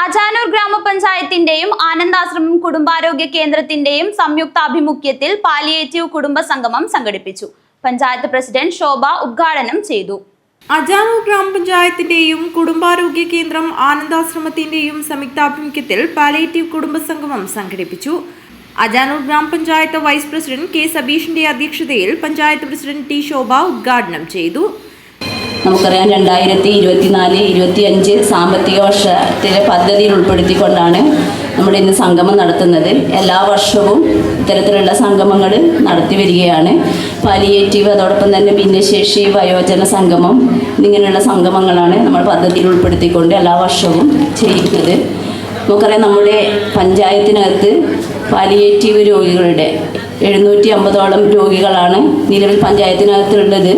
അജാനൂർ ഗ്രാമപഞ്ചായത്തിന്റെയും ആനന്ദാശ്രമം കുടുംബാരോഗ്യ കേന്ദ്രത്തിന്റെയും സംയുക്താഭിമുഖ്യത്തിൽ പാലിയേറ്റീവ് കുടുംബ സംഗമം സംഘടിപ്പിച്ചു. പഞ്ചായത്ത് പ്രസിഡന്റ് ശോഭ ഉദ്ഘാടനം ചെയ്തു. അജാനൂർ ഗ്രാമപഞ്ചായത്തിന്റെയും കുടുംബാരോഗ്യ കേന്ദ്രം ആനന്ദാശ്രമത്തിന്റെയും സംയുക്താഭിമുഖ്യത്തിൽ പാലിയേറ്റീവ് കുടുംബ സംഗമം സംഘടിപ്പിച്ചു. അജാനൂർ ഗ്രാമപഞ്ചായത്ത് വൈസ് പ്രസിഡന്റ് കെ സബീഷിന്റെ അധ്യക്ഷതയിൽ പഞ്ചായത്ത് പ്രസിഡന്റ് ടി ശോഭ ഉദ്ഘാടനം ചെയ്തു. നമുക്കറിയാം 2024-25 സാമ്പത്തിക വർഷത്തിലെ പദ്ധതിയിൽ ഉൾപ്പെടുത്തിക്കൊണ്ടാണ് നമ്മുടെ ഇന്ന് സംഗമം നടത്തുന്നത്. എല്ലാ വർഷവും ഇത്തരത്തിലുള്ള സംഗമങ്ങൾ നടത്തി വരികയാണ്. പാലിയേറ്റീവ്, അതോടൊപ്പം തന്നെ ഭിന്നശേഷി വയോജന സംഗമം, ഇങ്ങനെയുള്ള സംഗമങ്ങളാണ് നമ്മൾ പദ്ധതിയിൽ ഉൾപ്പെടുത്തിക്കൊണ്ട് എല്ലാ വർഷവും ചെയ്യുന്നത്. നമുക്കറിയാം, നമ്മുടെ പഞ്ചായത്തിനകത്ത് പാലിയേറ്റീവ് രോഗികളുടെ 750ഓളം രോഗികളാണ് നിലവിൽ പഞ്ചായത്തിനകത്തുള്ളത്.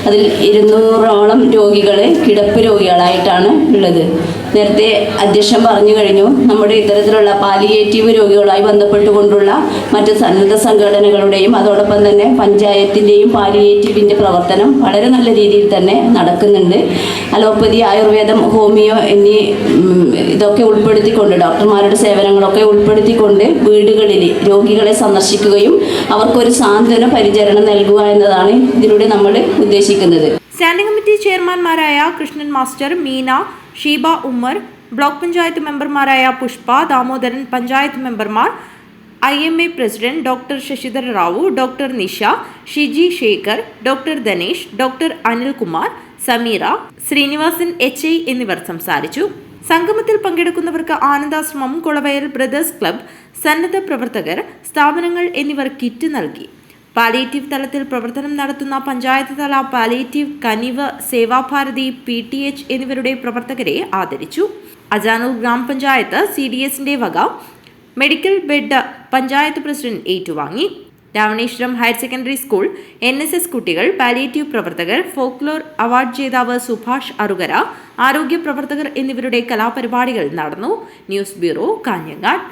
അതിൽ 200ഓളം രോഗികൾ കിടപ്പ് രോഗികളായിട്ടാണ് ഉള്ളത്. നേരത്തെ അധ്യക്ഷൻ പറഞ്ഞു കഴിഞ്ഞു, നമ്മുടെ ഇത്തരത്തിലുള്ള പാലിയേറ്റീവ് രോഗികളുമായി ബന്ധപ്പെട്ടുകൊണ്ടുള്ള മറ്റ് സന്നദ്ധ സംഘടനകളുടെയും അതോടൊപ്പം തന്നെ പഞ്ചായത്തിൻ്റെയും പാലിയേറ്റീവിൻ്റെ പ്രവർത്തനം വളരെ നല്ല രീതിയിൽ തന്നെ നടക്കുന്നുണ്ട്. അലോപ്പതി, ആയുർവേദം, ഹോമിയോ എന്നീ ഇതൊക്കെ ഉൾപ്പെടുത്തിക്കൊണ്ട്, ഡോക്ടർമാരുടെ സേവനങ്ങളൊക്കെ ഉൾപ്പെടുത്തിക്കൊണ്ട് വീടുകളിൽ രോഗികളെ സന്ദർശിക്കുകയും അവർക്കൊരു സാന്ത്വന പരിചരണം നൽകുക എന്നതാണ് ഇതിലൂടെ നമ്മൾ ഉദ്ദേശിക്കുന്നത്. സ്റ്റാൻഡിംഗ് കമ്മിറ്റി ചെയർമാൻമാരായ കൃഷ്ണൻ മാസ്റ്റർ, മീന, ഷീബ ഉമ്മർ, ബ്ലോക്ക് പഞ്ചായത്ത് മെമ്പർമാരായ പുഷ്പ, ദാമോദരൻ, പഞ്ചായത്ത് മെമ്പർമാർ, IMA president doctor Sasidhara Rao, doctor Nisha, Shiji Sekhar, doctor Dhanesh, doctor Anilkumar, Sameera, Srinivasan HI എന്നിവർ സംസാരിച്ചു. സംഗമത്തിൽ പങ്കെടുക്കുന്നവർക്ക് ആനന്ദാശ്രമം, കുളവയൽ ബ്രദേഴ്സ് ക്ലബ്, സന്നദ്ധ പ്രവർത്തകർ, സ്ഥാപനങ്ങൾ എന്നിവർ കിറ്റ് നൽകി. പാലിയേറ്റീവ് തലത്തിൽ പ്രവർത്തനം നടത്തുന്ന പഞ്ചായത്ത് തല പാലിയേറ്റീവ്, കനിവ്, സേവാഭാരതി, PTH എന്നിവരുടെ പ്രവർത്തകരെ ആദരിച്ചു. അജാനൂർ ഗ്രാമപഞ്ചായത്ത് CDSന്റെ വക മെഡിക്കൽ ബെഡ് പഞ്ചായത്ത് പ്രസിഡന്റ് ഏറ്റുവാങ്ങി. Ravaneshwaram higher secondary school NSS കുട്ടികൾ, പാലിയേറ്റീവ് പ്രവർത്തകർ, ഫോക്ലോർ അവാർഡ് ജേതാവ് സുഭാഷ് അറുകര, ആരോഗ്യ പ്രവർത്തകർ എന്നിവരുടെ കലാപരിപാടികൾ നടന്നു. News bureau, Kanhangad.